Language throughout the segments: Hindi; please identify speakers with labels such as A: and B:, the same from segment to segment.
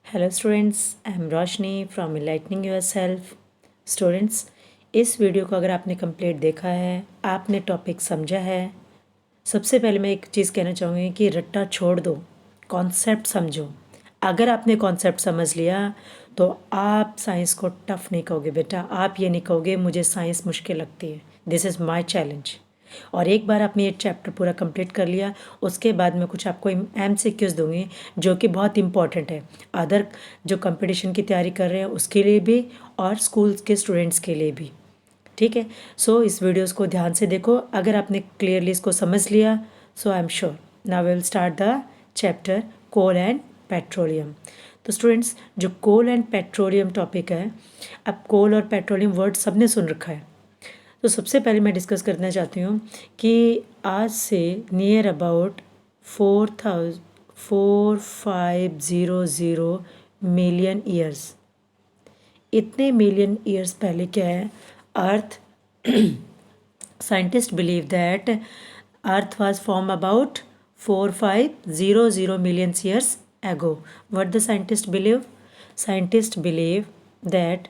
A: Hello students, I am Roshni from enlightening yourself. Students, इस वीडियो को अगर आपने कंप्लीट देखा है, आपने टॉपिक समझा है, सबसे पहले मैं एक चीज़ कहना चाहूँगी कि रट्टा छोड़ दो, कॉन्सेप्ट समझो। अगर आपने कॉन्सेप्ट समझ लिया तो आप साइंस को टफ नहीं कहोगे बेटा। आप ये नहीं कहोगे मुझे साइंस मुश्किल लगती है। This is my challenge. और एक बार आपने ये चैप्टर पूरा कंप्लीट कर लिया, उसके बाद मैं कुछ आपको MCQs दूंगी जो कि बहुत इंपॉर्टेंट है अदर जो कंपटीशन की तैयारी कर रहे हैं उसके लिए भी और स्कूल के स्टूडेंट्स के लिए भी। ठीक है, सो इस वीडियोस को ध्यान से देखो। अगर आपने क्लियरली इसको समझ लिया so I am sure now we will start the chapter coal and petroleum. तो स्टूडेंट्स, जो कोल एंड पेट्रोलियम टॉपिक है, अब कोल और पेट्रोलियम वर्ड सबने सुन रखा है। तो सबसे पहले मैं डिस्कस करना चाहती हूँ कि आज से नियर अबाउट 4500 मिलियन ईयर्स, इतने मिलियन ईयर्स पहले क्या है, अर्थ scientists believe that earth was formed about 4500 million years ago. What the scientists believe? Scientists believe that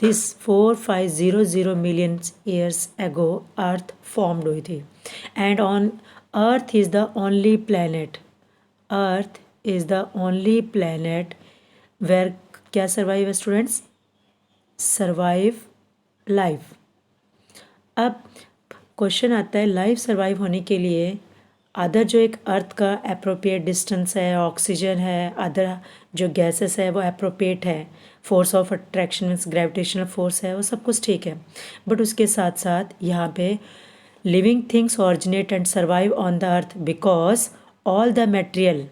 A: this 4500 million years ago earth formed हुई थी, and on earth is the only planet, earth is the only planet where क्या survive है students? Survive life. अब क्वेश्चन आता है, लाइफ सर्वाइव होने के लिए अदर जो एक अर्थ का अप्रोप्रिएट डिस्टेंस है, ऑक्सीजन है, अदर जो गैसेस है वो अप्रोप्रिएट है, force of attraction means gravitational force है, वो सब कुछ ठीक है। बट उसके साथ साथ यहाँ पे living things originate and survive on the earth because all the material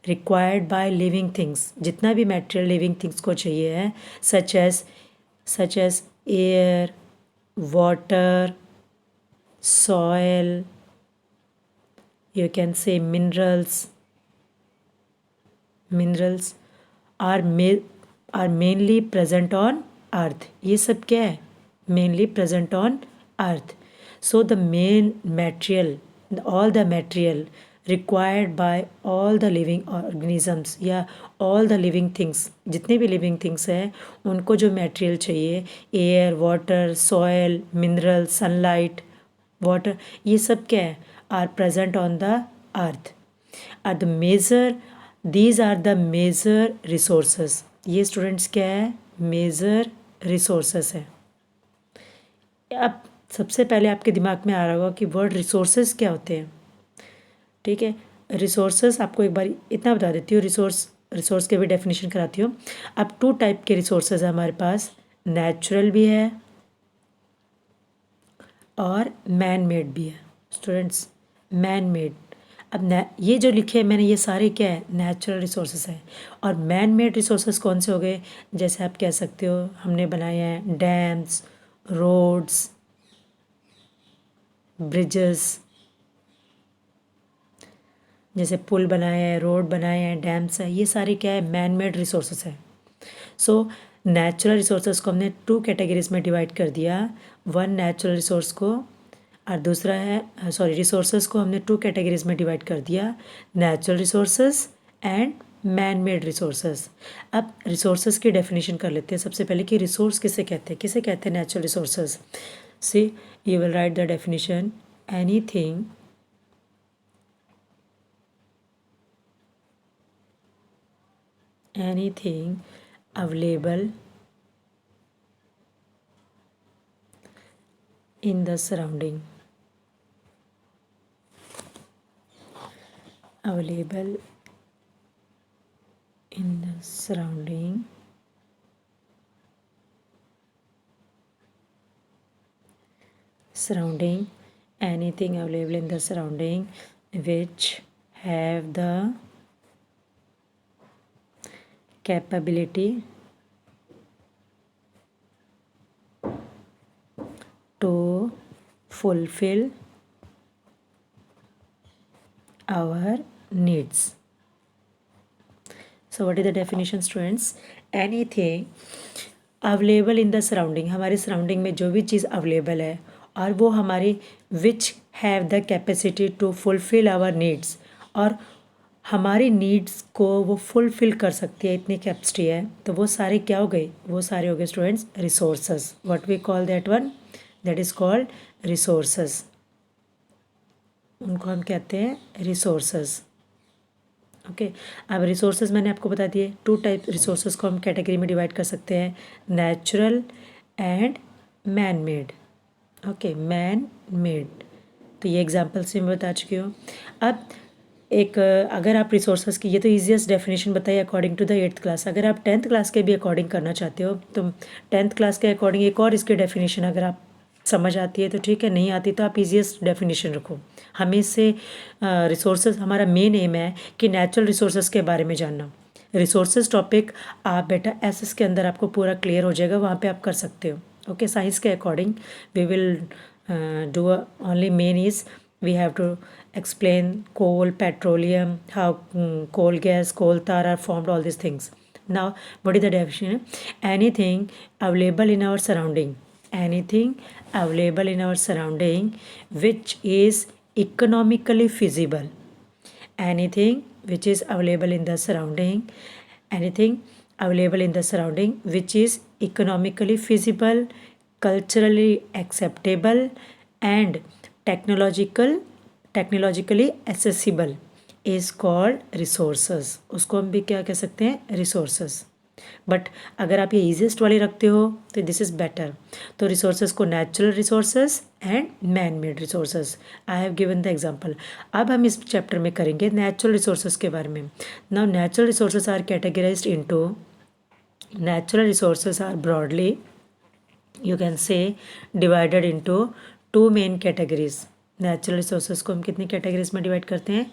A: required by living things, जितना भी मटेरियल लिविंग थिंग्स को चाहिए है, such as air, water, soil, you can say minerals are mainly present on earth. ये सब क्या है? Mainly present on earth. So the main material, all the material required by all the living organisms या all the living things, जितने भी living things हैं उनको जो material चाहिए, air, water, soil, mineral, sunlight, water, ये सब क्या है? Are present on the earth. Are the major, these are the major resources. ये स्टूडेंट्स क्या है? मेजर रिसोर्सेस है। अब सबसे पहले आपके दिमाग में आ रहा होगा कि वर्ड रिसोर्सेज क्या होते हैं। ठीक है, रिसोर्सेज आपको एक बार इतना बता देती हूँ, रिसोर्स के भी डेफिनेशन कराती हूँ। अब 2 टाइप के रिसोर्सेज है हमारे पास, नेचुरल भी है और मैन मेड भी है। स्टूडेंट्स, मैन मेड, अब ये जो लिखे हैं मैंने, ये सारे क्या है? नेचुरल रिसोर्सेज है। और मैन मेड रिसोर्सेज कौन से हो गए? जैसे आप कह सकते हो हमने बनाए हैं डैम्स, रोड्स, ब्रिजेस, जैसे पुल बनाए हैं, रोड बनाए हैं, डैम्स है, ये सारे क्या है? मैन मेड रिसोर्सेज है। सो नेचुरल रिसोर्सेज को हमने 2 कैटेगरीज में डिवाइड कर दिया। वन नेचुरल रिसोर्स को और दूसरा है रिसोर्सेज को हमने 2 कैटेगरीज में डिवाइड कर दिया, natural resources and man made resources. अब रिसोर्सेज की डेफिनेशन कर लेते हैं सबसे पहले कि रिसोर्स किसे कहते हैं, किसे कहते हैं natural resources. See you will write the definition, anything available in the surrounding, available in the surrounding anything available in the surrounding which have the capability to fulfill our needs. So what is the definition students? Anything available in the surrounding, हमारे सराउंडिंग में जो भी चीज़ अवेलेबल है और वो हमारी which have the capacity to fulfil our needs, और हमारी नीड्स को वो फुलफ़िल कर सकती है, इतनी कैपेसिटी है। तो वो सारे क्या हो गए, वो सारे हो गए students resources. What we call that one, that is called resources. उनको हम कहते हैं रिसोर्सेज। ओके, अब रिसोर्सेज मैंने आपको बता दिए, 2 टाइप रिसोर्सेज को हम कैटेगरी में डिवाइड कर सकते हैं, natural and man made. Okay, man made, तो ये एग्जांपल से मैं बता चुकी हूँ। अब एक अगर आप रिसोर्सेज की, ये तो ईजीएस्ट डेफिनेशन बताइए according to the 8th class. अगर आप 10th क्लास के भी अकॉर्डिंग करना चाहते हो तो 10th क्लास के अकॉर्डिंग एक और इसकी डेफिनेशन अगर आप समझ आती है तो ठीक है, नहीं आती तो आप ईजीएस्ट डेफिनेशन रखो। हमें इससे रिसोर्सेज, हमारा मेन एम है कि नेचुरल रिसोर्सेज के बारे में जानना। रिसोर्सेज टॉपिक आप बेटा एसएस के अंदर आपको पूरा क्लियर हो जाएगा, वहाँ पे आप कर सकते हो। ओके, साइंस के according we will do only main is we have to explain coal, petroleum, how coal gas, coal tar are formed, all these things. Now what is the definition? Anything available in our surrounding, anything available in our surrounding which is economically feasible, anything which is available in the surrounding, anything available in the surrounding which is economically feasible, culturally acceptable and technologically accessible is called resources. उसको हम भी क्या कह सकते हैं, रिसोर्सेज। बट अगर आप ये ईजीएस्ट वाली रखते हो तो दिस इज़ बेटर। तो रिसोर्सेज को natural resources and man made resources, I have given the example. अब हम इस चैप्टर में करेंगे नेचुरल रिसोर्सेज के बारे में। Now natural resources are categorised into, natural resources are broadly you can say divided into 2 main categories. Natural resources को हम कितनी कैटेगरीज में डिवाइड करते हैं,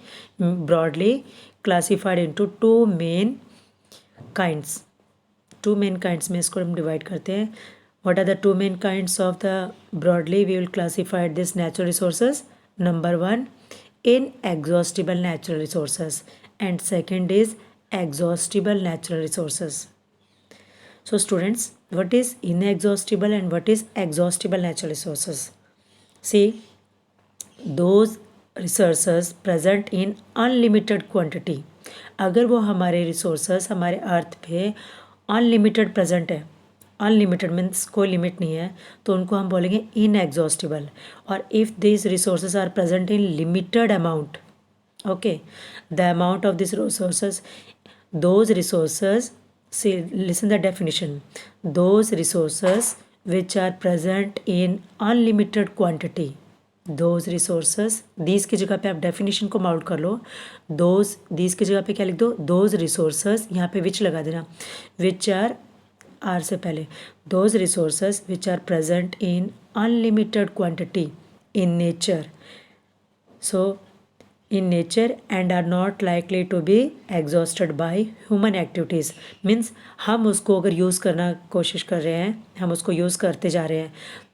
A: broadly classified into 2 main kinds. 2 main kinds में इसको हम डिवाइड करते हैं। What are the 2 main kinds of the broadly we will classified this natural resources? Number 1 inexhaustible natural resources and second is exhaustible natural resources. So students, what is inexhaustible and what is exhaustible natural resources? See, those resources present in unlimited quantity. अगर वो हमारे resources हमारे अर्थ पे unlimited present है, अनलिमिटेड मीन्स कोई लिमिट नहीं है, तो उनको हम बोलेंगे इनएग्जॉस्टिबल। और if this resources are present in limited amount, okay, the amount of this resources, those resources, see, listen the definition, those resources which are present in unlimited quantity, those resources, these की जगह पे आप definition को माउट कर लो, those, these की जगह पे क्या लिख दो, those resources, यहाँ पे which लगा देना, which are से पहले, those resources which are present in unlimited quantity in nature, so in nature and are not likely to be exhausted by human activities, means हम उसको अगर यूज़ करना कोशिश कर रहे हैं, हम उसको यूज़ करते जा रहे हैं,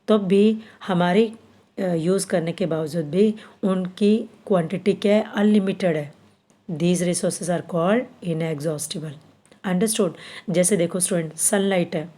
A: तब भी हमारे यूज़ करने के बावजूद भी उनकी क्वांटिटी क्या है, अनलिमिटेड है। These resources are called inexhaustible. Understood? जैसे देखो स्टूडेंट, सनलाइट है,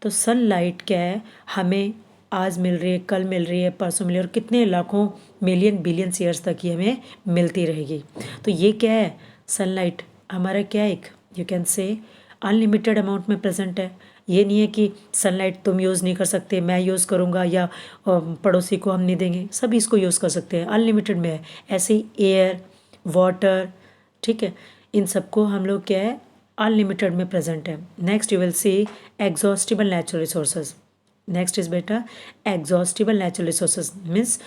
A: तो सनलाइट क्या है, हमें आज मिल रही है, कल मिल रही है, परसों मिल रही है, और कितने लाखों मिलियन बिलियन ईयर्स तक ये हमें मिलती रहेगी। तो ये क्या है, सनलाइट हमारा क्या है, एक यू कैन से अनलिमिटेड अमाउंट में प्रेजेंट है। ये नहीं है कि सनलाइट तुम यूज़ नहीं कर सकते, मैं यूज़ करूँगा या पड़ोसी को हम नहीं देंगे, सभी इसको यूज़ कर सकते हैं, अनलिमिटेड में है। ऐसे ही एयर, वाटर, ठीक है, इन सबको हम लोग क्या है, अनलिमिटेड में प्रेजेंट है। Next you will see exhaustible natural resources. Next is बेटा exhaustible natural resources means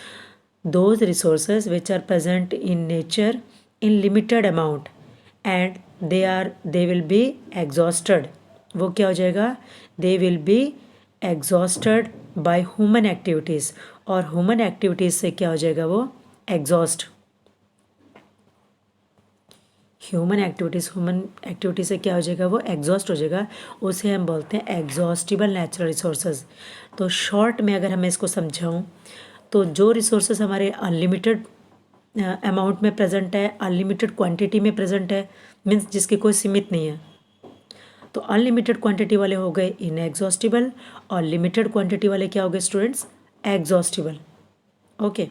A: those resources which are present in nature in limited amount and they will be exhausted. वो क्या हो जाएगा, they will be exhausted by human activities, और human activities से क्या हो जाएगा, वो exhaust, ह्यूमन एक्टिविटी से क्या हो जाएगा, वो एग्जॉस्ट हो जाएगा, उसे हम बोलते हैं एग्जॉस्टिबल नेचुरल रिसोर्सेज। तो शॉर्ट में अगर मैं इसको समझाऊँ तो जो रिसोर्सेज हमारे अनलिमिटेड अमाउंट में प्रेजेंट है, अनलिमिटेड क्वांटिटी में प्रेजेंट है, मीन्स जिसकी कोई सीमित नहीं है, तो अनलिमिटेड क्वांटिटी वाले हो गए इनएग्जॉस्टिबल, और लिमिटेड क्वांटिटी वाले क्या हो गए स्टूडेंट्स, एग्जॉस्टिबल। ओके,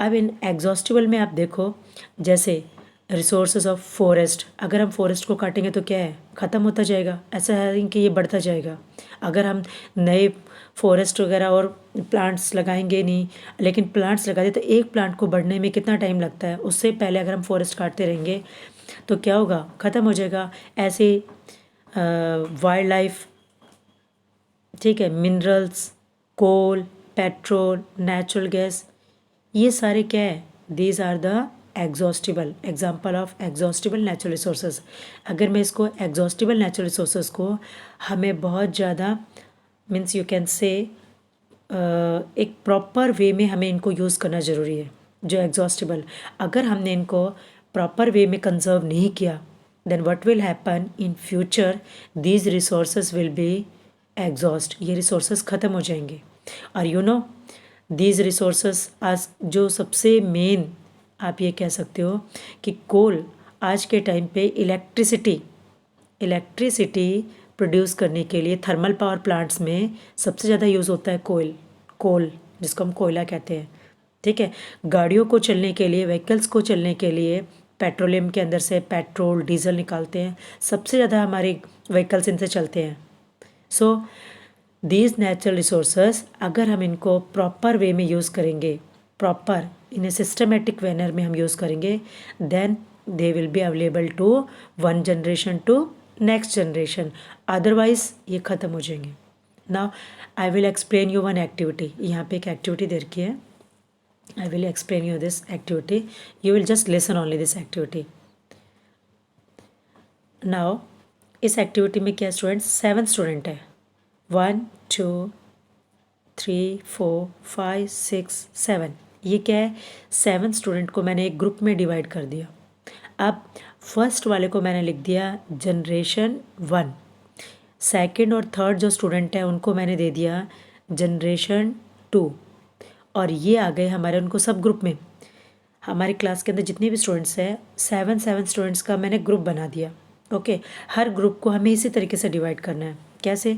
A: अब इन एग्जॉस्टिबल में आप देखो, जैसे रिसोर्सेज ऑफ फॉरेस्ट, अगर हम फॉरेस्ट को काटेंगे तो क्या है, ख़त्म होता जाएगा, ऐसा है कि ये बढ़ता जाएगा। अगर हम नए फॉरेस्ट वगैरह और प्लांट्स लगाएंगे नहीं, लेकिन प्लांट्स लगा दे तो एक प्लांट को बढ़ने में कितना टाइम लगता है, उससे पहले अगर हम फॉरेस्ट काटते रहेंगे तो क्या होगा, ख़त्म हो जाएगा। ऐसे वाइल्ड लाइफ, ठीक है, minerals, coal, petrol, natural gas, ये सारे क्या है, these are the exhaustible, example of exhaustible natural resources. अगर मैं इसको एग्जॉस्टिबल नेचुरल रिसोर्सेज को हमें बहुत ज़्यादा मीन्स यू कैन से एक प्रॉपर वे में हमें इनको यूज़ करना ज़रूरी है। जो एग्जॉस्टिबल, अगर हमने इनको प्रॉपर वे में कंजर्व नहीं किया, then what will happen in future, these resources will be exhaust, ये रिसोर्सेज ख़त्म हो जाएंगे। और यू नो दीज रिसोर्सेज आज जो सबसे मेन आप ये कह सकते हो कि कोल आज के टाइम पे इलेक्ट्रिसिटी प्रोड्यूस करने के लिए थर्मल पावर प्लांट्स में सबसे ज़्यादा यूज़ होता है कोल, जिसको हम कोयला कहते हैं, ठीक है। गाड़ियों को चलने के लिए, व्हीकल्स को चलने के लिए पेट्रोलियम के अंदर से पेट्रोल डीजल निकालते हैं, सबसे ज़्यादा हमारे व्हीकल्स इनसे चलते हैं। सो दीज नेचुरल रिसोर्सेज अगर हम इनको प्रॉपर वे में यूज़ करेंगे, proper in a systematic manner में हम यूज़ करेंगे, then they will be available to one generation to next generation, otherwise ये ख़त्म हो जाएंगे। Now I will explain you one activity, यहाँ पे एक एक्टिविटी दे रखी है, I will explain you this activity, you will just listen only this activity. Now इस एक्टिविटी में क्या स्टूडेंट्स, 7 स्टूडेंट है, 1 2 3 4 5 6 7, ये क्या है, 7 स्टूडेंट को मैंने एक ग्रुप में डिवाइड कर दिया। अब फर्स्ट वाले को मैंने लिख दिया जनरेशन 1, सेकंड और थर्ड जो स्टूडेंट है उनको मैंने दे दिया जनरेशन 2, और ये आ गए हमारे उनको सब ग्रुप में। हमारी क्लास के अंदर जितने भी स्टूडेंट्स हैं 7 स्टूडेंट्स का मैंने ग्रुप बना दिया। ओके, हर ग्रुप को हमें इसी तरीके से डिवाइड करना है। कैसे,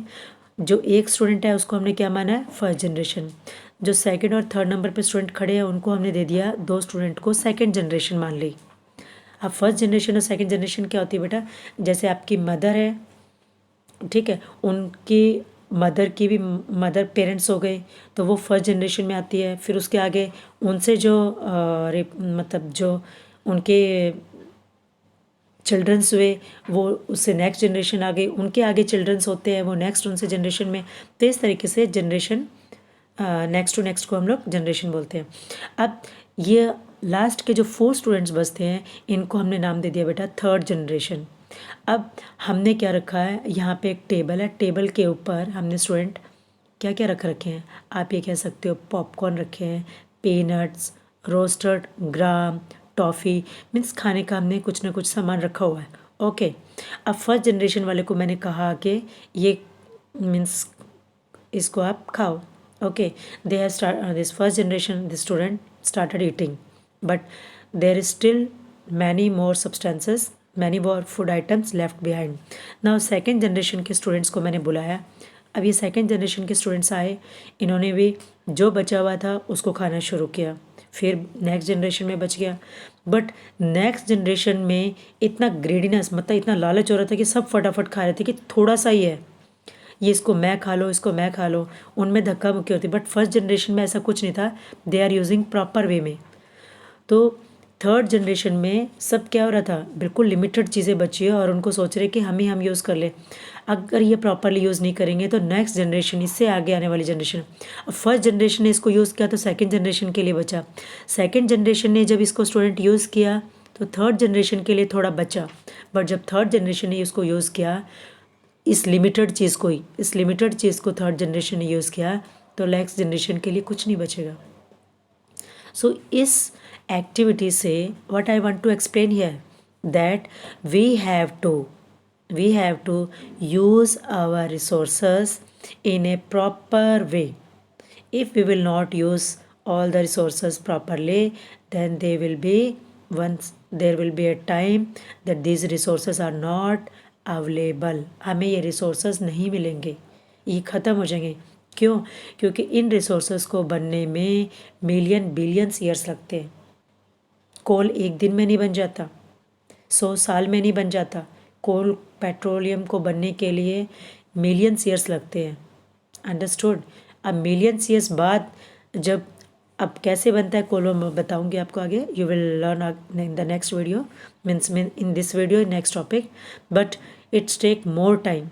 A: जो एक स्टूडेंट है उसको हमने क्या माना है, फर्स्ट जनरेशन। जो सेकंड और थर्ड नंबर पे स्टूडेंट खड़े हैं उनको हमने दे दिया, 2 स्टूडेंट को सेकंड जनरेशन मान ली। अब फर्स्ट जनरेशन और सेकंड जनरेशन क्या होती है बेटा, जैसे आपकी मदर है, ठीक है, उनकी मदर की भी मदर पेरेंट्स हो गए तो वो फर्स्ट जनरेशन में आती है। फिर उसके आगे उनसे जो मतलब जो उनके चिल्ड्रंस हुए वो उससे नेक्स्ट जनरेशन आ गई, उनके आगे चिल्ड्रंस होते हैं वो नेक्स्ट उनसे जनरेशन में, तो इस तरीके से जनरेशन नेक्स्ट टू नेक्स्ट को हम लोग जनरेशन बोलते हैं। अब ये लास्ट के जो 4 स्टूडेंट्स बचते हैं इनको हमने नाम दे दिया बेटा थर्ड जनरेशन। अब हमने क्या रखा है, यहाँ पे एक टेबल है, टेबल के ऊपर हमने स्टूडेंट क्या क्या रखे हैं, आप ये कह सकते हो पॉपकॉर्न रखे हैं, पीनट्स, रोस्टेड ग्राम, टॉफ़ी, मीन्स खाने का हमने कुछ ना कुछ सामान रखा हुआ है। ओके, अब फर्स्ट जनरेशन वाले को मैंने कहा कि ये मीन्स इसको आप खाओ। Okay, they have start this first generation this student started eating, but there is still many more substances, many more food items left behind. Now second generation के स्टूडेंट्स को मैंने बुलाया। अब ये सेकेंड जनरेशन के स्टूडेंट्स आए, इन्होंने भी जो बचा हुआ था उसको खाना शुरू किया। फिर नेक्स्ट जनरेशन में बच गया, बट नेक्स्ट जनरेशन में इतना ग्रेडीनेस, मतलब इतना लालच हो रहा था कि सब फटाफट खा रहे थे कि थोड़ा सा ही है, ये इसको मैं खा लो, इसको मैं खा लो, उनमें धक्का मुक्की होती। बट फर्स्ट जनरेशन में ऐसा कुछ नहीं था, they are using proper way में। तो थर्ड जनरेशन में सब क्या हो रहा था, बिल्कुल लिमिटेड चीज़ें बची है और उनको सोच रहे कि हम यूज़ कर ले। अगर ये प्रॉपरली यूज़ नहीं करेंगे तो नेक्स्ट जनरेशन, इससे आगे आने वाली जनरेशन, फर्स्ट जनरेशन ने इसको यूज़ किया तो सेकंड जनरेशन के लिए बचा, सेकंड जनरेशन ने जब इसको स्टूडेंट यूज़ किया तो थर्ड जनरेशन के लिए थोड़ा बचा, बट जब थर्ड जनरेशन ने इसको यूज़ किया, इस लिमिटेड चीज़ को थर्ड जनरेशन ने यूज़ किया तो नेक्स्ट जनरेशन के लिए कुछ नहीं बचेगा। सो इस एक्टिविटी से what I want to explain here, that we have to use our resources in a proper way. If we will not use all the resources properly, then there will be a time that these resources are not available. हमें ये resources नहीं मिलेंगे, ये ख़त्म हो जाएंगे। क्यों? क्योंकि इन resources को बनने में मिलियन बिलियंस ईयर्स लगते हैं। कोल एक दिन में नहीं बन जाता, 100 साल में नहीं बन जाता। कोल पेट्रोलियम को बनने के लिए मिलियंस ईयर्स लगते हैं। अंडरस्टूड। अब मिलियंस ईयर्स बाद जब अब कैसे बनता है कोल मैं बताऊंगी आपको आगे। You will learn in the next video, means in this video next topic, but it's take more time.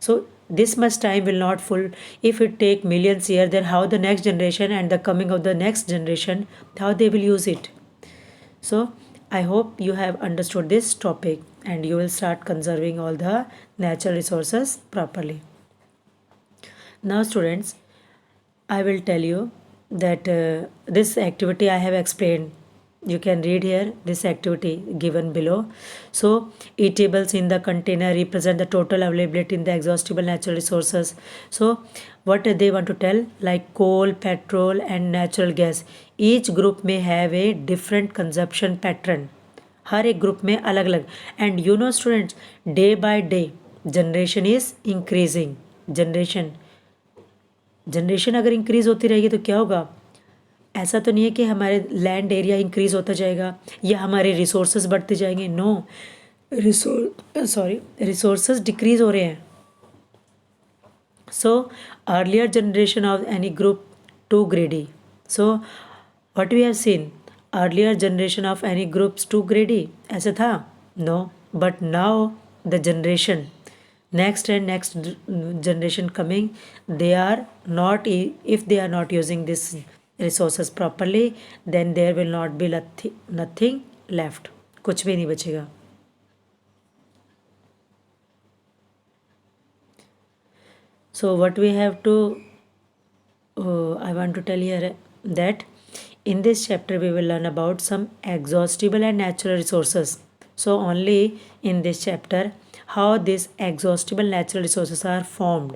A: So this much time will not full if it take millions years. Then how the next generation and the coming of the next generation, how they will use it. So I hope you have understood this topic and you will start conserving all the natural resources properly. Now students, I will tell you that this activity I have explained. You can read here this activity given below. So eatables in the container represent the total availability in the exhaustible natural resources. So what they want to tell, like coal, petrol and natural gas, each group may have a different consumption pattern. हर एक ग्रुप में अलग अलग. And you know students, day by day generation is increasing. Generation अगर इंक्रीज होती रहेगी तो क्या होगा? ऐसा तो नहीं है कि हमारे लैंड एरिया इंक्रीज होता जाएगा या हमारे रिसोर्सेज बढ़ते जाएंगे. नो, रिसोर्सेज डिक्रीज हो रहे हैं. So earlier generation of any group too greedy. So what we have seen, earlier generation of any groups too greedy, ऐसा था? No, but now the generation next and next generation coming, they are not, if they are not using this resources properly, then there will not be nothing left. कुछ भी नहीं बचेगा. So what we have to I want to tell here that in this chapter we will learn about some exhaustible and natural resources. So only in this chapter how these exhaustible natural resources are formed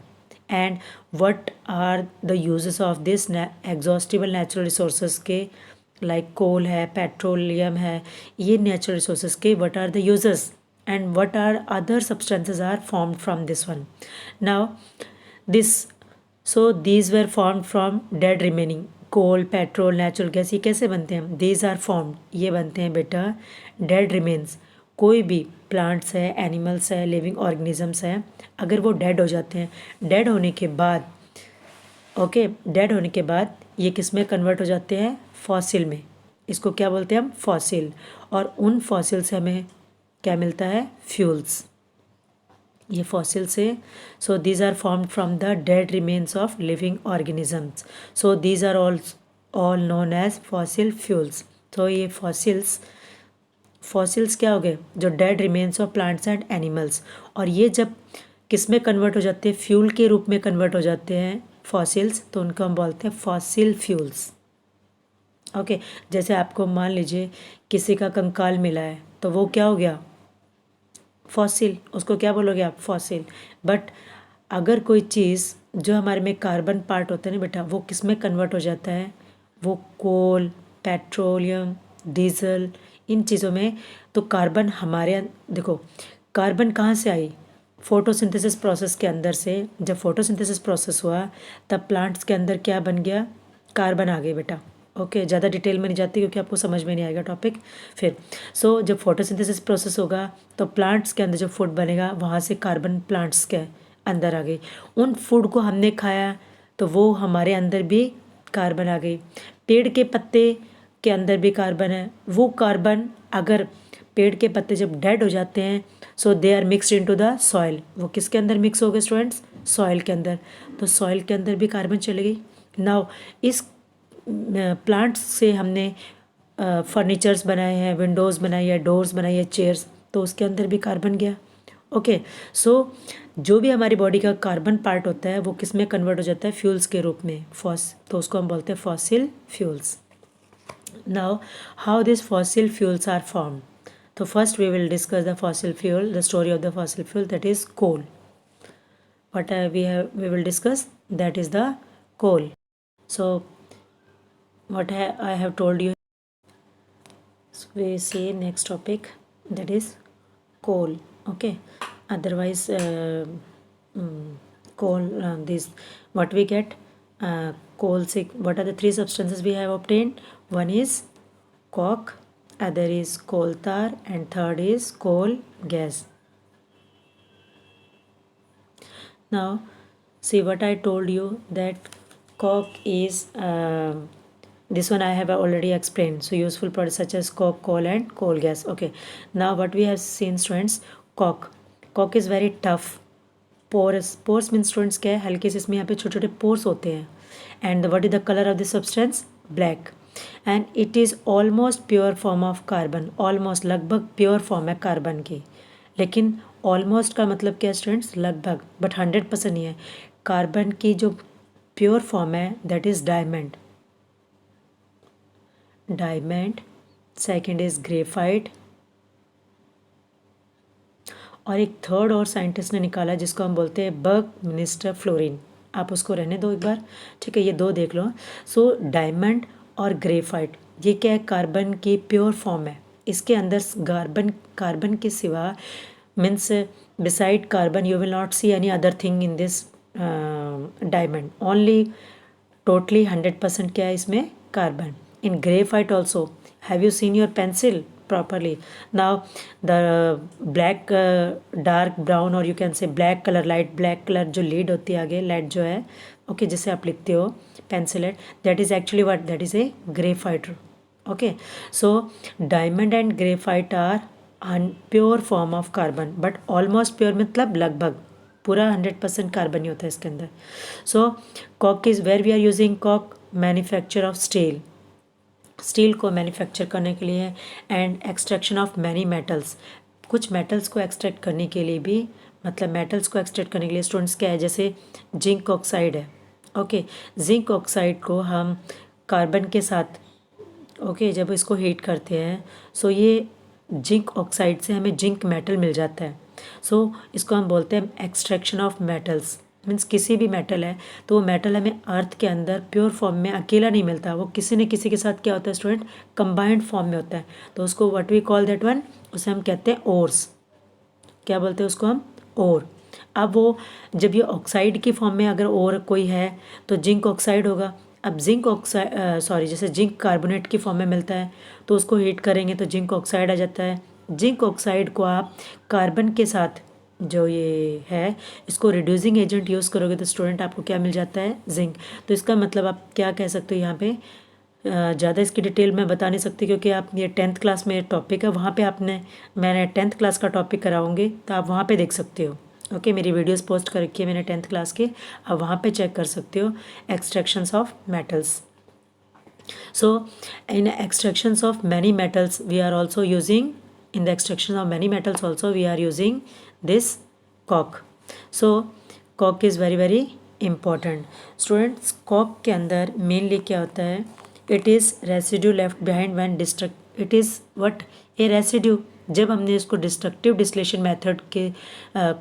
A: and what are the uses of this exhaustible natural resources के, like coal है, petroleum है, ये natural resources के what are the uses and what are other substances are formed from this one. Now this, so these were formed from dead remaining coal, petrol, natural gas. ये कैसे बनते हैं? These are formed, ये बनते हैं बेटा dead remains. कोई भी प्लांट्स है, एनिमल्स है, लिविंग ऑर्गेनिजम्स हैं, अगर वो डेड हो जाते हैं, डेड होने के बाद, ओके, डेड होने के बाद ये किस में कन्वर्ट हो जाते हैं? फॉसिल में. इसको क्या बोलते हैं हम? फॉसिल. और उन फॉसिल से हमें क्या मिलता है? फ्यूल्स. ये फॉसिल से, so these are formed from the dead remains of living organisms. So these are all known as fossil fuels. तो ये फॉसिल्स क्या हो गए? जो dead remains of plants and animals. और ये जब किस में कन्वर्ट हो जाते हैं? फ्यूल के रूप में कन्वर्ट हो जाते हैं फॉसिल्स, तो उनको हम बोलते हैं फॉसिल फ्यूल्स. ओके, जैसे आपको मान लीजिए किसी का कंकाल मिला है तो वो क्या हो गया? फॉसिल. उसको क्या बोलोगे आप? फॉसिल. बट अगर कोई चीज़ जो हमारे में कार्बन पार्ट होता है ना बेटा, वो किस में कन्वर्ट हो जाता है? वो कोल, पेट्रोलियम, डीजल, इन चीज़ों में. तो कार्बन हमारे, देखो कार्बन कहाँ से आई? फोटोसिंथेसिस प्रोसेस के अंदर से. जब फोटोसिंथेसिस प्रोसेस हुआ तब प्लांट्स के अंदर क्या बन गया? कार्बन आ गए बेटा. ओके, ज़्यादा डिटेल में नहीं जाती क्योंकि आपको समझ में नहीं आएगा टॉपिक फिर. सो जब फोटोसिंथेसिस प्रोसेस होगा तो प्लांट्स के अंदर जो फूड बनेगा वहाँ से कार्बन प्लांट्स के अंदर आ गई. उन फूड को हमने खाया तो वो हमारे अंदर भी कार्बन आ गई. पेड़ के पत्ते के अंदर भी कार्बन है. वो कार्बन अगर पेड़ के पत्ते जब डेड हो जाते हैं, so they are mixed into the soil. वो किसके अंदर मिक्स हो गए स्टूडेंट्स? सॉइल के अंदर. तो सॉइल के अंदर भी कार्बन चली गई. नाउ इस प्लांट्स से हमने फर्नीचर्स बनाए हैं, विंडोज़ बनाई है, डोर्स बनाई है, चेयर्स, तो उसके अंदर भी कार्बन गया. ओके, सो जो भी हमारी बॉडी का कार्बन पार्ट होता है वो किस में कन्वर्ट हो जाता है? फ्यूल्स के रूप में. तो उसको हम बोलते हैं fossil fuels. Now, how these fossil fuels are formed? So first we will discuss the fossil fuel, the story of the fossil fuel, that is coal. What we will discuss, that is the coal. So what I have told you. So we see next topic, that is coal. Okay. Otherwise, coal. This what we get. Coal. What are the three substances we have obtained? One is coke, other is coal tar, and third is coal gas. Now see what I told you, that coke is this one I have already explained. So useful products such as coke, coal and coal gas. Okay, now what we have seen students, coke is very tough. Pores mean students क्या है, हल्के से इसमें यहाँ पे छोटे छोटे पोर्स होते हैं. And what is the colour of the substance, black. And it is almost pure form of carbon. Almost लगभग प्योर फॉर्म है कार्बन की. लेकिन ऑलमोस्ट का मतलब क्या है स्टूडेंट्स, लगभग, बट 100% नहीं है. कार्बन की जो प्योर फॉर्म है that is diamond. Second is graphite, और एक थर्ड और साइंटिस्ट ने निकाला जिसको हम बोलते हैं बकमिंस्टर फ्लोरीन. आप उसको रहने दो एक बार, ठीक है, ये दो देख लो. सो डायमंड और ग्रेफाइट ये क्या है, कार्बन की प्योर फॉर्म है. इसके अंदर कार्बन के सिवा means beside carbon you will not see any other thing in this diamond. Only totally 100% क्या है इसमें, carbon. In graphite also, have you seen your pencil properly? Now the black dark brown or you can say black color, light black color जो lead होती है आगे, lead जो है, okay, जिसे आप लिखते हो pencil lead, that is actually what, that is a graphite. Okay, so diamond and graphite are pure form of carbon, but almost pure मतलब लगभग, पूरा 100% कार्बन ही होता है इसके अंदर. So coke is where we are using coke, manufacture of steel. Steel को मैन्युफैक्चर करने के लिए, and extraction of many metals. कुछ मेटल्स को एक्सट्रैक्ट करने के लिए भी, मतलब मेटल्स को एक्सट्रैक्ट करने के लिए स्टूडेंट्स क्या है, जैसे जिंक ऑक्साइड है. ओके, जिंक ऑक्साइड को हम कार्बन के साथ, ओके, जब इसको हीट करते हैं सो ये जिंक ऑक्साइड से हमें जिंक मेटल मिल जाता है. सो इसको हम बोलते हैं एक्सट्रैक्शन ऑफ मेटल्स. मीन्स किसी भी मेटल है तो वो मेटल हमें अर्थ के अंदर प्योर फॉर्म में अकेला नहीं मिलता, वो किसी न किसी के साथ क्या होता है स्टूडेंट, कंबाइंड फॉर्म में होता है. तो उसको what we call that one, उसे हम कहते हैं ओर्स. क्या बोलते हैं उसको हम, ओर. अब वो जब ये ऑक्साइड की फॉर्म में अगर ओर कोई है तो जिंक ऑक्साइड होगा. अब जिंक ऑक्साइड जैसे जिंक कार्बोनेट की फॉर्म में मिलता है तो उसको हीट करेंगे तो जिंक ऑक्साइड आ जाता है. जिंक ऑक्साइड को आप कार्बन के साथ जो ये है इसको रिड्यूसिंग एजेंट यूज़ करोगे तो स्टूडेंट आपको क्या मिल जाता है, जिंक. तो इसका मतलब आप क्या कह सकते हो यहाँ पे, ज़्यादा इसकी डिटेल मैं बता नहीं सकती क्योंकि आप ये 10th क्लास में टॉपिक है, वहाँ पे मैंने 10th क्लास का टॉपिक कराऊंगी तो आप वहाँ पे देख सकते हो. ओके, मेरी वीडियोस पोस्ट कर रखी है मैंने 10th क्लास के, आप वहाँ पे चेक कर सकते हो extractions of metals. So in extractions of many metals we are also using, in the extraction of many metals also we are using this coke. So coke is very very important. Students, coke के अंदर mainly क्या होता है, it is residue left behind when it is what, a residue. जब हमने इसको destructive distillation method के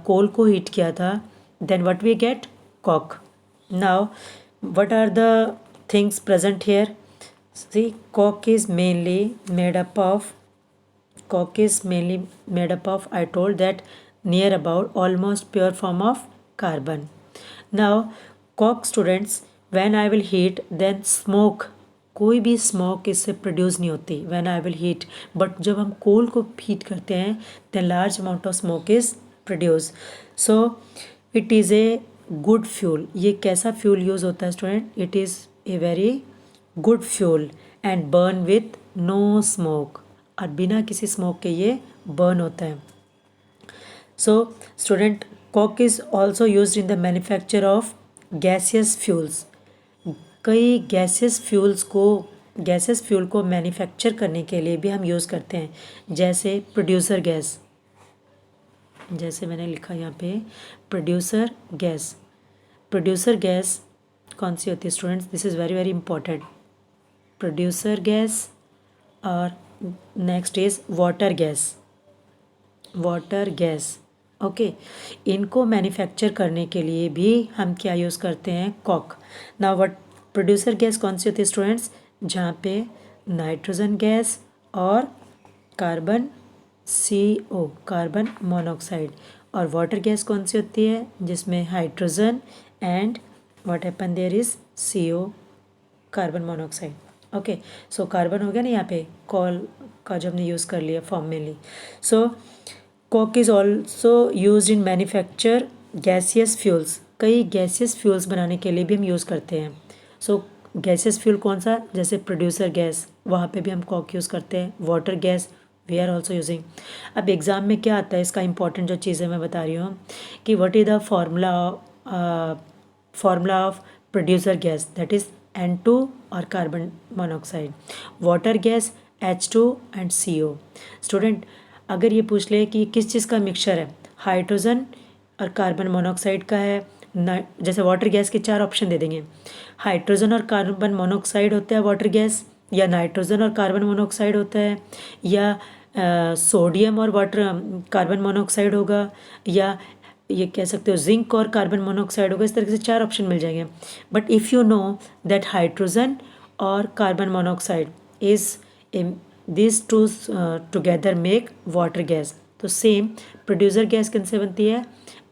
A: कोल को हीट किया था then what we get, coke. Now what are the things present here? See, coke is mainly made up of, coke is mainly made up of, I told that, near about almost pure form of carbon. Now coke students, when I will heat then smoke, कोई भी स्मोक इससे प्रोड्यूस नहीं होती when I will heat. But जब हम कोल को हीट करते हैं then large amount of smoke is produce. So it is a good fuel. ये कैसा फ्यूल यूज़ होता है student, it is a very good fuel and burn with no smoke, और बिना किसी स्मोक के ये बर्न होता है. So student, coke is also use in the manufacture of gaseous fuels. कई गैसियस फ्यूल को मैन्युफैक्चर करने के लिए भी हम यूज़ करते हैं, जैसे प्रोड्यूसर गैस. जैसे मैंने लिखा यहाँ पे प्रोड्यूसर गैस. प्रोड्यूसर गैस कौन सी होती है students, this is very very important. Producer gas और next is water gas. Okay, इनको मैन्युफैक्चर करने के लिए भी हम क्या यूज़ करते हैं, coke. Now what, producer gas कौन सी होती है स्टूडेंट्स, जहाँ पे नाइट्रोजन गैस और कार्बन CO, कार्बन मोनोऑक्साइड, और वाटर गैस कौन सी होती है जिसमें hydrogen and what happen there is CO, carbon monoxide. Okay, so carbon हो गया ना यहाँ पे, कॉल का जो हमने यूज़ कर लिया फॉर्म में ली। So coke is also use in manufacture gaseous fuels, कई गैसियस फ्यूल्स बनाने के लिए भी हम यूज़ करते हैं। सो गैसियस फ्यूल कौन सा, जैसे प्रोड्यूसर गैस, वहाँ पे भी हम कॉक यूज़ करते हैं। Water gas we are also using. अब एग्ज़ाम में क्या आता है, इसका इंपॉर्टेंट जो चीज़ें मैं बता रही हूँ कि what is the formula of producer gas, that is N2 और carbon monoxide, water gas H2 and CO। Student अगर ये पूछ ले कि किस चीज़ का मिक्सचर है, हाइड्रोजन और कार्बन मोनोऑक्साइड का है ना, जैसे वाटर गैस के 4 ऑप्शन दे देंगे, हाइड्रोजन और कार्बन मोनोऑक्साइड होता है वाटर गैस, या नाइट्रोजन और कार्बन मोनोऑक्साइड होता है, या सोडियम और वाटर कार्बन मोनोऑक्साइड होगा, या ये कह सकते हो जिंक और कार्बन मोनोऑक्साइड होगा। इस तरीके से 4 ऑप्शन मिल जाएंगे। But if you know that hydrogen और carbon monoxide is this two together make water gas, तो सेम प्रोड्यूसर गैस किनसे बनती है,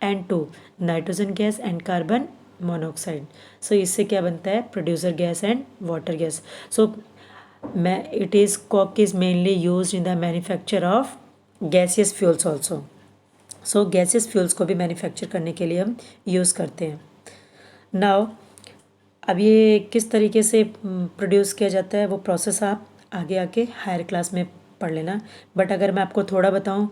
A: N2 nitrogen gas and carbon monoxide. So इससे क्या बनता है, producer gas and water gas. So it is coke is mainly used in the manufacture of gaseous fuels also. So gases fuels को भी मैन्युफैक्चर करने के लिए हम यूज़ करते हैं। नाउ अब ये किस तरीके से प्रोड्यूस किया जाता है वो प्रोसेस आप आगे आके हायर क्लास में पढ़ लेना। बट अगर मैं आपको थोड़ा बताऊं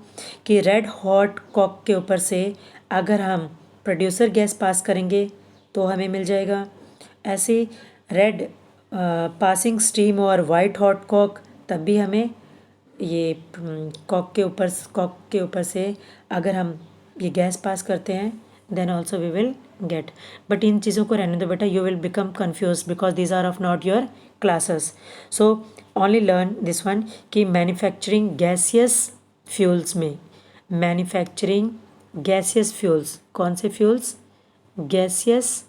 A: कि रेड हॉट कॉक के ऊपर से अगर हम प्रोड्यूसर गैस पास करेंगे तो हमें मिल जाएगा, ऐसे रेड पासिंग स्टीम और वाइट हॉट कॉक, तब भी हमें ये कॉक के ऊपर से अगर हम ये गैस पास करते हैं then also we will get. But इन चीज़ों को रहने दो बेटा, you will become confuse because these are of not your classes. So only learn this one कि मैन्युफैक्चरिंग गैसियस फ्यूल्स में, मैन्युफैक्चरिंग गैसियस फ्यूल्स, कौन से fuels, gaseous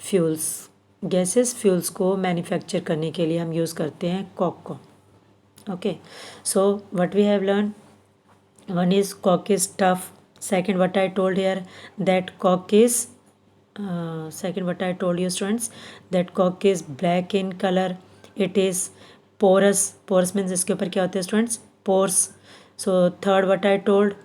A: fuels, gaseous fuels को मैन्युफैक्चर करने के लिए हम यूज़ करते हैं कॉक को। Okay, so what we have learned, one is cock is tough, second what I told here that cock is second what I told you students that cock is black in color, it is porous, porous means इसके ऊपर क्या होते हैं students, pores. So third what I told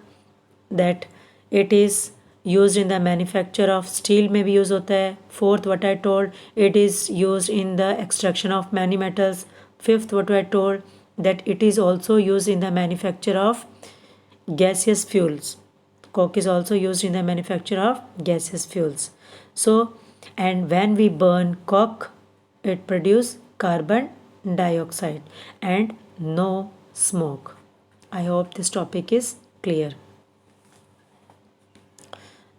A: that it is used in the manufacture of steel में भी use होता है. Fourth what I told it is used in the extraction of many metals. Fifth what I told that it is also used in the manufacture of gaseous fuels. Coke is also used in the manufacture of gaseous fuels. So and when we burn coke it produces carbon dioxide and no smoke. I hope this topic is clear.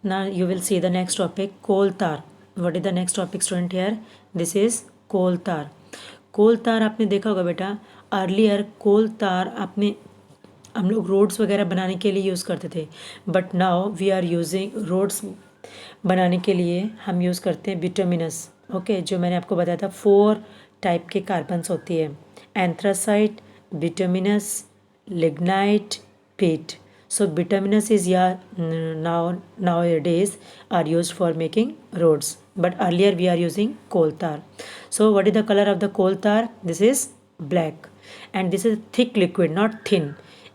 A: Now you will see the next topic, coal tar. What is the next topic student here? This is coal tar. कोल तार आपने देखा होगा बेटा, अर्लियर कोल तार आपने हम लोग रोड्स वगैरह बनाने के लिए यूज़ करते थे, but now we are using roads बनाने के लिए हम यूज़ करते हैं बिटुमिनस। ओके, जो मैंने आपको बताया था 4 टाइप के कार्बन्स होती है, एंथ्रासाइट, बिटुमिनस, लिग्नाइट, पीट. So bituminous is nowadays are used for making roads, but earlier we are using coal tar. So what is the color of the coal tar? This is black and this is thick liquid, not thin.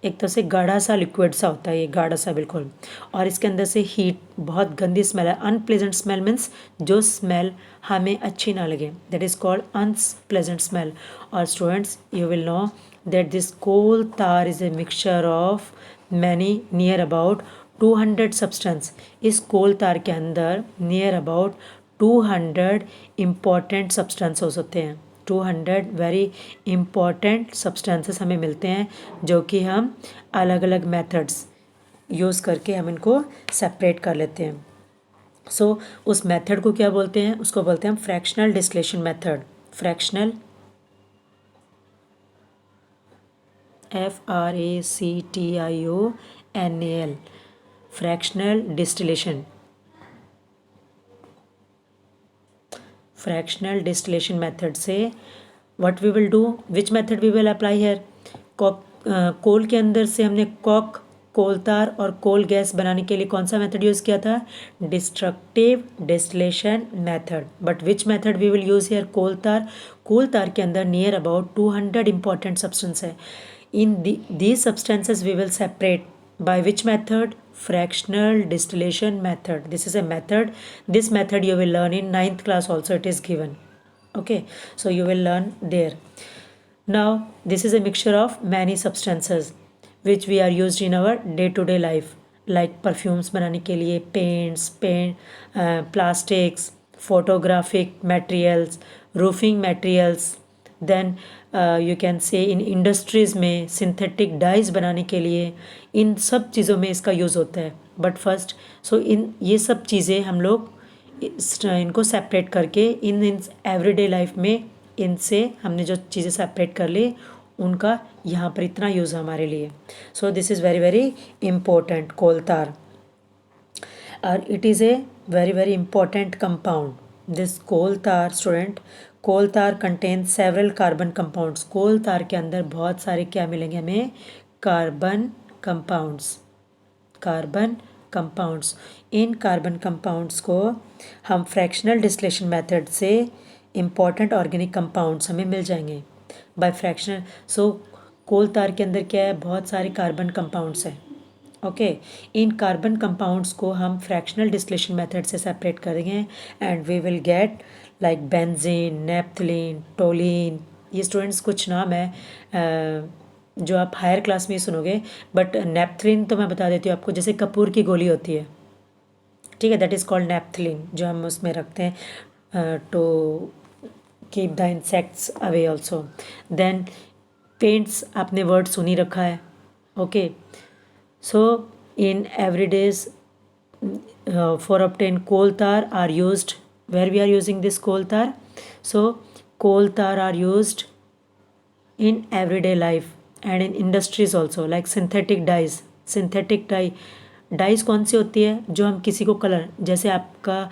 A: एक तो से गाढ़ा सा लिक्विड सा होता है, ये गाढ़ा सा बिल्कुल, और इसके अंदर से हीट, बहुत गंदी स्मेल है। अनप्लेजेंट स्मेल मीन्स जो स्मेल हमें अच्छी ना लगे, that is called unpleasant smell. और students you will know that this coal tar is a mixture of many near about 200 substance. इस कोल तार के अंदर नियर अबाउट 200 इम्पॉर्टेंट सब्सटेंसेस होते हैं। 200 वेरी इम्पॉर्टेंट सब्सटेंसेस हमें मिलते हैं जो कि हम अलग अलग मेथड्स यूज़ करके हम इनको सेपरेट कर लेते हैं। सो उस मेथड को क्या बोलते हैं, उसको बोलते हैं हम fractional distillation method. Fractional FRACTIONAL fractional distillation. Fractional distillation method से what we will do, which method we will apply here, coal के अंदर से हमने कॉक कोल तार और कोल गैस बनाने के लिए कौन सा मेथड यूज़ किया था? Destructive distillation method. But which method we will use here? Coal tar. Coal tar के अंदर नियर अबाउट 200 इंपॉर्टेंट सब्सटेंस है. इन these substances we will separate by which method? Fractional distillation method. This is a method. This method you will learn in 9th class also, it is given. Okay, so you will learn there. Now this is a mixture of many substances which we are used in our day to day life, like perfumes बनाने के लिए paints, plastics, photographic materials, roofing materials. Then you can say in industries में synthetic dyes बनाने के लिए, इन सब चीज़ों में इसका यूज़ होता है. बट फर्स्ट इन ये सब चीज़ें हम लोग इनको सेपरेट करके इन एवरीडे लाइफ में इनसे हमने जो चीज़ें सेपरेट कर ली उनका यहाँ पर इतना यूज़ है हमारे लिए. So this is very very important coal tar. और it is a very very important compound. This coal tar student, coal tar contain several carbon compounds. Coal tar के अंदर बहुत सारे क्या मिलेंगे हमें? Carbon compounds. Carbon compounds. इन कार्बन कंपाउंड्स को हम फ्रैक्शनल डिस्टिलेशन मेथड से इम्पॉर्टेंट ऑर्गेनिक कंपाउंड्स हमें मिल जाएंगे बाय फ्रैक्शनल. सो कोल तार के अंदर क्या है? बहुत सारे कार्बन कंपाउंड्स हैं. ओके, इन कार्बन कंपाउंड्स को हम फ्रैक्शनल डिस्टिलेशन मेथड से सेपरेट करेंगे and we will get like benzene, naphthalene, toluene. ये स्टूडेंट्स कुछ नाम है जो आप हायर क्लास में ही सुनोगे. बट नेप्थलीन तो मैं बता देती हूँ आपको, जैसे कपूर की गोली होती है, ठीक है, दैट इज़ कॉल्ड नेप्थलीन, जो हम उसमें रखते हैं to keep the insects away also. Then paints, आपने वर्ड सुन ही रखा है. Okay, so in everydays for obtain coal tar are used. Where we are using this coal tar? So coal tar are used in everyday life and in industries also, like synthetic dyes. synthetic dyes कौन सी होती है? जो हम किसी को कलर, जैसे आपका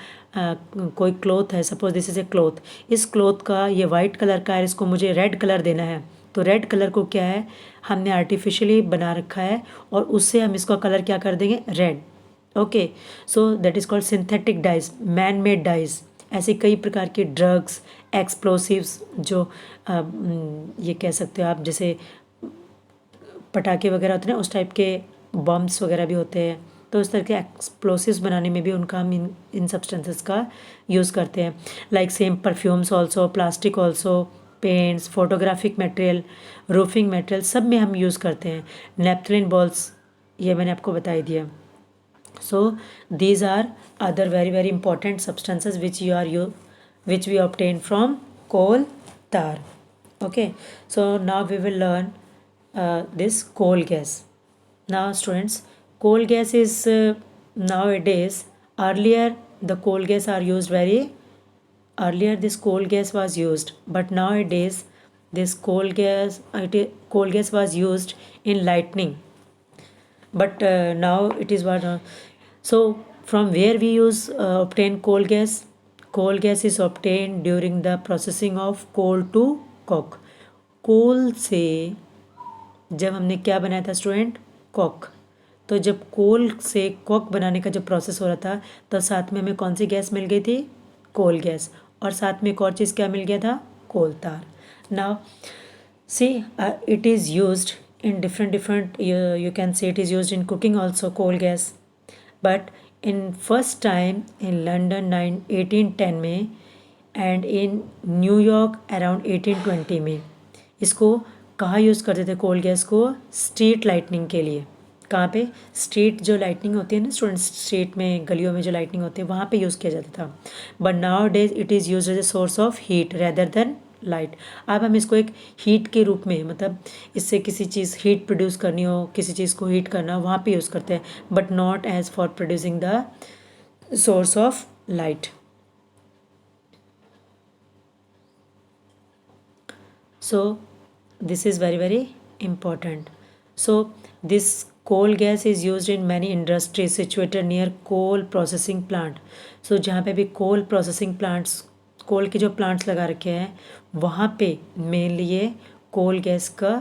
A: कोई क्लोथ है, suppose this is a cloth. इस क्लोथ का ये वाइट कलर का है, इसको मुझे रेड कलर देना है, तो रेड कलर को क्या है, हमने आर्टिफिशियली बना रखा है और उससे हम इसका कलर क्या कर देंगे? Red. Okay, so that is called synthetic dyes, man made dyes. ऐसे कई प्रकार के ड्रग्स, एक्सप्लोसिव्स, जो ये कह सकते हो आप, जैसे पटाखे वगैरह होते हैं ना, उस टाइप के बम्स वगैरह भी होते हैं. तो इस तरह के एक्सप्लोसिव्स बनाने में भी उनका हम इन सब्सटेंसेस का यूज़ करते हैं. Like same perfumes also, plastic also, paints, photographic material, roofing material, सब में हम यूज़ करते हैं. नेप्थलीन बॉल्स, ये मैंने आपको बता ही दिया. So these are other very very important substances which we obtain from coal tar. Okay, so now we will learn this coal gas. Now students, coal gas is nowadays, earlier the coal gas are used earlier this coal gas was used, but nowadays this coal gas was used in lightning. But now it is what so from where we obtain coal gas? Coal gas is obtained during the processing of coal to coke. कोल से जब हमने क्या बनाया था स्टूडेंट? कोक. तो जब कोल से कोक बनाने का जो प्रोसेस हो रहा था, तो साथ में हमें कौन सी गैस मिल गई थी? Coal gas. और साथ में एक और चीज़ क्या मिल गया था? कोल तार. Now see it is used in different you can say it is used in cooking also, coal gas. But in first time in London 1810 में and in New York around 1820 में इसको कहाँ यूज़ करते थे कोल गैस को? स्ट्रीट लाइटनिंग के लिए. कहाँ पे? स्ट्रीट जो लाइटनिंग होती है ना स्टूडेंट्स, स्ट्रीट में गलियों में जो लाइटनिंग होती है वहाँ पे यूज़ किया जाता था. But nowadays it is use as a source of heat rather than light. अब हम इसको एक हीट के रूप में, मतलब इससे किसी चीज़ हीट प्रोड्यूस करनी हो, किसी चीज़ को हीट करना हो, वहाँ पे यूज़ करते हैं, but not as for producing the source of light. So this is very very important. So this coal gas is used in many industries situated near coal processing plant. So जहाँ पे भी coal processing plants, कोल के जो प्लांट्स लगा रखे हैं वहाँ पे मेनली ये कोल गैस का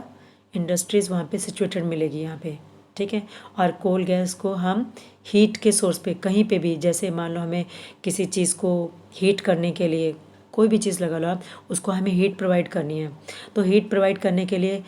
A: इंडस्ट्रीज़ वहाँ पे सिचुएटेड मिलेगी यहाँ पे. ठीक है। और कोल गैस को हम हीट के सोर्स पे कहीं पे भी, जैसे मान लो हमें किसी चीज़ को हीट करने के लिए, कोई भी चीज़ लगा लो आप, उसको हमें हीट प्रोवाइड करनी है, तो हीट प्रोवाइड करने के लिए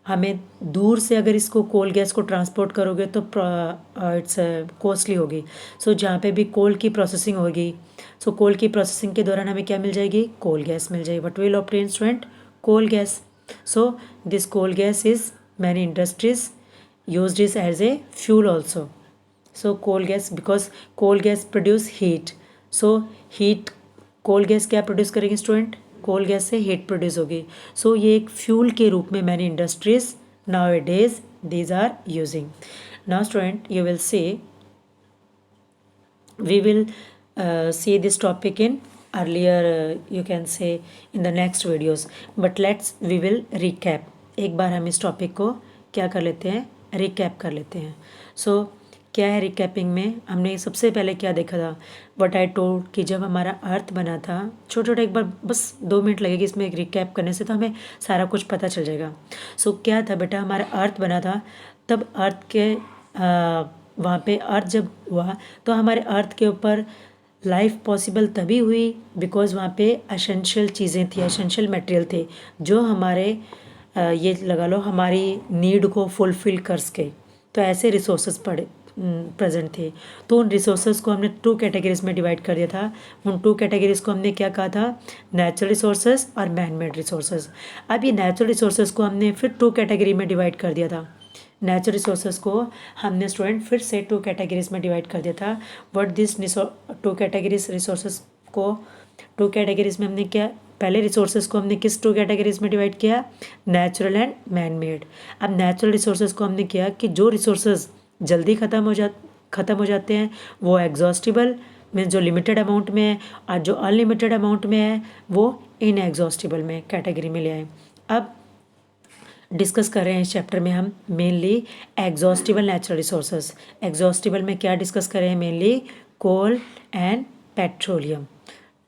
A: हमें दूर से अगर इसको कोल गैस को ट्रांसपोर्ट करोगे तो इट्स कॉस्टली होगी। सो जहाँ पे भी कोल की प्रोसेसिंग होगी, सो कोल की प्रोसेसिंग के दौरान हमें क्या मिल जाएगी, कोल गैस मिल जाएगी। What will obtain student, coal gas. So this coal gas is many industries used it as a fuel also. So coal gas, because coal gas produce heat, so heat, coal gas क्या प्रोड्यूस करेंगे स्टूडेंट, कोल गैस से हीट प्रोड्यूस होगी। सो ये एक फ्यूल के रूप में many industries nowadays these are using. Now student you will see, we will see this topic in earlier, you can say in the next videos, but we will recap। एक बार हम इस टॉपिक को क्या कर लेते हैं, रिकैप कर लेते हैं। सो क्या है रिकैपिंग में, हमने सबसे पहले क्या देखा था, व्हाट आई टोल्ड, कि जब हमारा अर्थ बना था, छोटा छोटा एक बार बस 2 मिनट लगेगी इसमें एक रिकैप करने से, तो हमें सारा कुछ पता चल जाएगा। सो क्या था बेटा, हमारा अर्थ बना था, तब अर्थ के वहाँ पे अर्थ जब हुआ तो हमारे अर्थ के ऊपर लाइफ पॉसिबल तभी हुई बिकॉज वहाँ पे एसेंशियल चीज़ें थी, एसेंशियल मटेरियल थे जो हमारे ये लगा लो हमारी नीड को फुलफ़िल कर सके। तो ऐसे रिसोर्सेज पड़े प्रेजेंट थे, तो उन रिसोर्सेज को हमने 2 कैटेगरीज में डिवाइड कर दिया था। उन 2 कैटेगरीज को हमने क्या कहा था, नेचुरल रिसोर्सेज और मैन मेड रिसोर्सेज। अब ये नेचुरल रिसोर्सेज को हमने फिर 2 कैटेगरी में डिवाइड कर दिया था। नेचुरल रिसोर्सेज को हमने स्टूडेंट फिर से 2 कैटेगरीज में डिवाइड कर दिया था। व्हाट दिस 2 कैटेगरीज रिसोर्सेज को, 2 कैटेगरीज में हमने क्या, पहले रिसोर्सेज को हमने किस 2 कैटेगरीज में डिवाइड किया, नेचुरल एंड मैन मेड। अब नेचुरल रिसोर्सेज को हमने किया कि जो रिसोर्सेज जल्दी ख़त्म हो जाते हैं वो एग्जॉस्टिबल मीन्स जो लिमिटेड अमाउंट में है, और जो अनलिमिटेड अमाउंट में है वो इनएग्जॉस्टिबल में कैटेगरी में ले आए। अब डिस्कस कर रहे हैं इस चैप्टर में हम mainly exhaustible natural resources. Exhaustible में क्या डिस्कस कर रहे हैं, मेनली कोल एंड पेट्रोलियम।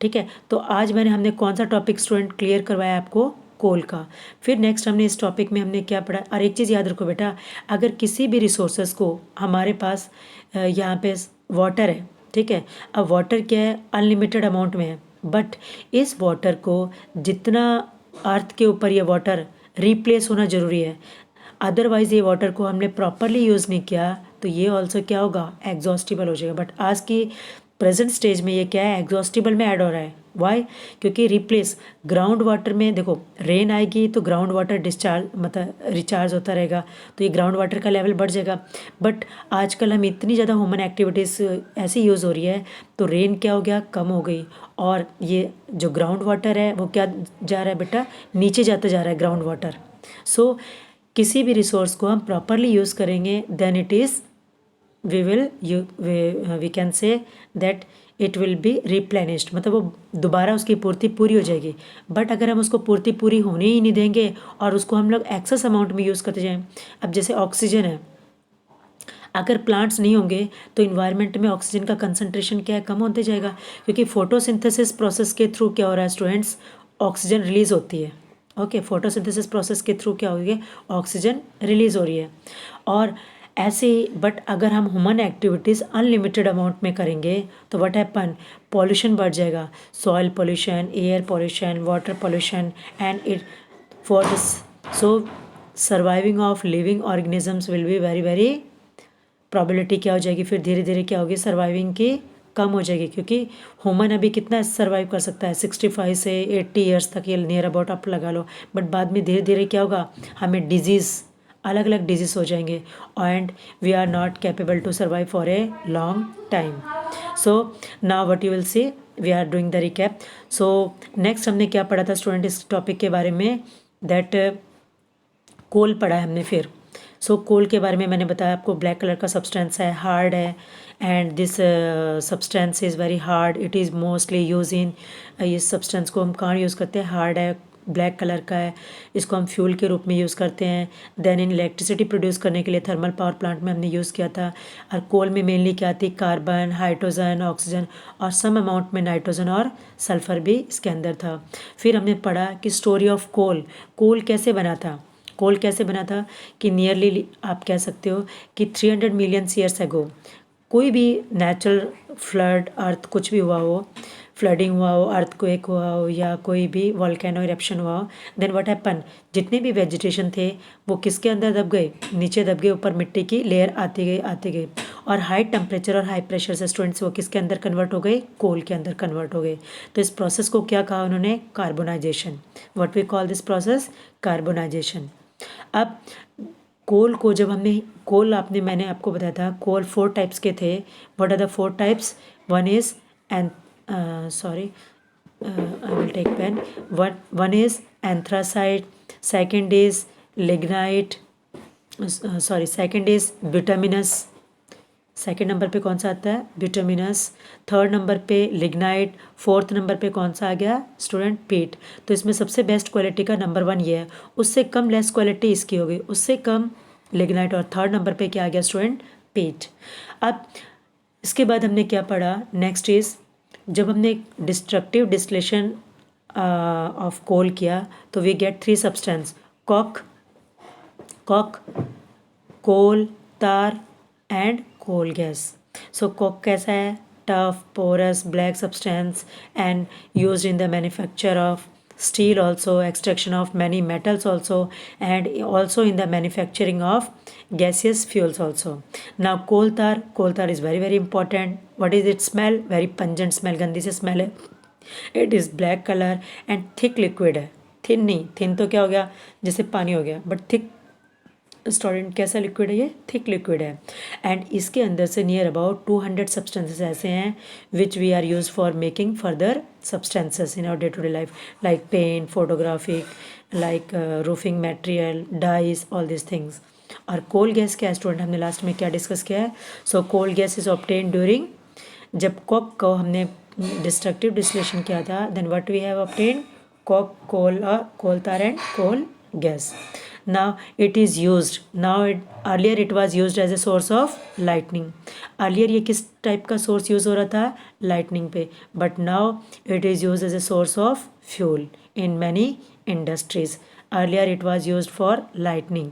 A: ठीक है, तो आज हमने कौन सा टॉपिक स्टूडेंट क्लियर करवाया आपको, कोल का। फिर नेक्स्ट हमने इस टॉपिक में हमने क्या पढ़ा, और एक चीज़ याद रखो बेटा, अगर किसी भी रिसोर्सेज को हमारे पास यहाँ पे वाटर है, ठीक है, अब वाटर क्या है, अनलिमिटेड अमाउंट में है, बट इस वाटर को जितना अर्थ के ऊपर ये वाटर रिप्लेस होना ज़रूरी है, अदरवाइज़ ये वाटर को हमने प्रॉपरली यूज़ नहीं किया तो ये ऑल्सो क्या होगा, एग्जॉस्टिबल हो जाएगा। बट आज की प्रेजेंट स्टेज में ये क्या है, एग्जॉस्टिबल में ऐड हो रहा है। वाई, क्योंकि रिप्लेस ग्राउंड वाटर में, देखो रेन आएगी तो ग्राउंड वाटर डिस्चार्ज मतलब रिचार्ज होता रहेगा, तो ये ग्राउंड वाटर का लेवल बढ़ जाएगा। बट आजकल हम इतनी ज़्यादा ह्यूमन एक्टिविटीज़ ऐसी यूज़ हो रही है तो रेन क्या हो गया, कम हो गई, और ये जो ग्राउंड वाटर है वो क्या जा रहा है बेटा, नीचे जाता जा रहा है ग्राउंड वाटर। सो किसी भी रिसोर्स को हम प्रॉपरली यूज़ करेंगे then it is we can say that it will be replenished, मतलब वो दोबारा उसकी पूर्ति पूरी हो जाएगी। बट अगर हम उसको पूर्ति पूरी होने ही नहीं देंगे और उसको हम लोग एक्सेस अमाउंट में यूज़ करते जाएं, अब जैसे ऑक्सीजन है, अगर प्लांट्स नहीं होंगे तो इन्वायरमेंट में ऑक्सीजन का कंसंट्रेशन क्या है, कम होते जाएगा, क्योंकि फोटोसिंथेसिस प्रोसेस के थ्रू क्या हो रहा है स्टूडेंट्स, ऑक्सीजन रिलीज होती है। ओके, फोटोसिंथेसिस प्रोसेस के थ्रू क्या हो रही है, ऑक्सीजन रिलीज हो रही है। और ऐसे ही, बट अगर हम ह्यूमन एक्टिविटीज़ अनलिमिटेड अमाउंट में करेंगे तो व्हाट हैपन, पॉल्यूशन बढ़ जाएगा, soil pollution, air pollution, water pollution, and it for this so surviving of living organisms will be very very, probability क्या हो जाएगी, फिर धीरे धीरे क्या होगी, सर्वाइविंग की कम हो जाएगी, क्योंकि ह्यूमन अभी कितना सर्वाइव कर सकता है, 65 से 80 ईयर्स तक, ये नियर अबाउट आप लगा लो। बट बाद में धीरे धीरे क्या होगा, हमें डिजीज़, अलग अलग डिजीज हो जाएंगे, and we are not capable to survive for a long time. So now what you will see, we are doing the recap. So next हमने क्या पढ़ा था स्टूडेंट इस टॉपिक के बारे में, दैट कोल पढ़ा है हमने फिर। सो कोल के बारे में मैंने बताया आपको, ब्लैक कलर का सब्सटेंस है, हार्ड है, and this substance is very hard, it is mostly use in, इस सब्सटेंस को हम कहाँ यूज़ करते हैं, हार्ड है, ब्लैक कलर का है, इसको हम फ्यूल के रूप में यूज़ करते हैं। देन इन इलेक्ट्रिसिटी प्रोड्यूस करने के लिए थर्मल पावर प्लांट में हमने यूज़ किया था। और कोल में मेनली क्या थी, कार्बन, हाइड्रोजन, ऑक्सीजन और सम अमाउंट में नाइट्रोजन और सल्फर भी इसके अंदर था। फिर हमने पढ़ा कि स्टोरी ऑफ कोल, कोल कैसे बना था, कोल कैसे बना था कि नियरली आप कह सकते हो कि 300 मिलियन ईयर्स अगो कोई भी नेचुरल फ्लड अर्थ कुछ भी हुआ हो, फ्लडिंग हुआ हो, अर्थक्वेक हुआ हो या कोई भी वॉल्केनो इरप्शन हुआ हो, देन व्हाट हैपन, जितने भी वेजिटेशन थे वो किसके अंदर दब गए, नीचे दब गए, ऊपर मिट्टी की लेयर आती गई और हाई टेम्परेचर और हाई प्रेशर से स्टूडेंट्स वो किसके अंदर कन्वर्ट हो गए, कोल के अंदर कन्वर्ट हो गए। तो इस प्रोसेस को क्या कहा उन्होंने, carbonization. What we call this process, carbonization. अब कोल को जब हमने कोल आपने मैंने आपको बताया था कोल 4 टाइप्स के थे। What are the 4 types, one is and sorry, I will take pen. One is anthracite, second is lignite, second is bituminous, second number पे कौन सा आता है, बिटुमिनस, थर्ड नंबर पे लिग्नाइट, फोर्थ नंबर पे कौन सा आ गया स्टूडेंट, पीट। तो इसमें सबसे बेस्ट क्वालिटी का नंबर 1 ये है, उससे कम लेस क्वालिटी इसकी हो गई, उससे कम लिग्नाइट, और थर्ड नंबर पे क्या आ गया स्टूडेंट, पीट। अब इसके बाद हमने क्या पढ़ा, नेक्स्ट इज जब हमने डिस्ट्रक्टिव डिस्टिलेशन ऑफ कोल किया तो we get 3 substance, coke, coal tar and coal gas. So coke कैसा है, tough, porous, black substance and used in the manufacture of steel also, extraction of many metals also, and also in the manufacturing of gaseous fuels also. Now coal tar is very very important. What is its smell, very pungent smell, गंदी से smell है, it is black color and thick liquid है, थिन नहीं, थिन तो क्या हो गया जैसे पानी हो गया, बट थिक स्टूडेंट कैसा लिक्विड है, ये थिक लिक्विड है। एंड इसके अंदर से नियर अबाउट 200 सब्सटेंसेस ऐसे हैं which we are use for making further substances in our day to day life, like paint, photographic, like roofing material, dyes, all this things. और कोल गैस क्या है स्टूडेंट, हमने लास्ट में क्या डिस्कस किया है, so coal gas is obtain during, जब कॉक को हमने डिस्ट्रक्टिव डिस्टिलेशन किया था, then what we have obtain, coke, coal tar and coal gas. Now it is used, earlier it was used as a source of lightning. earlier ये किस टाइप का सोर्स यूज़ हो रहा था, लाइटनिंग पे, but now it is use as a source of fuel in many industries. earlier it was used for lightning,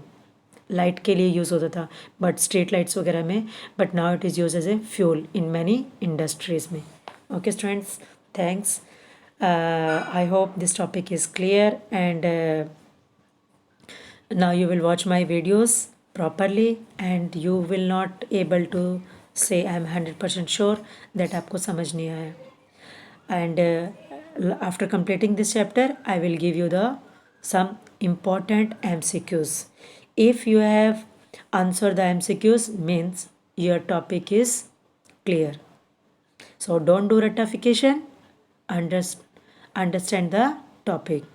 A: light के लिए यूज़ होता था बट स्ट्रीट लाइट्स वगैरह में, but now it is use as a fuel in many industries में। Okay students, thanks. I hope this topic is clear, and now you will watch my videos properly and you will not able to say I am 100% sure that आपको समझ नहीं आया। And after completing this chapter I will give you the some important MCQs. If you have answered the MCQs means your topic is clear. So don't do ratification, understand the topic.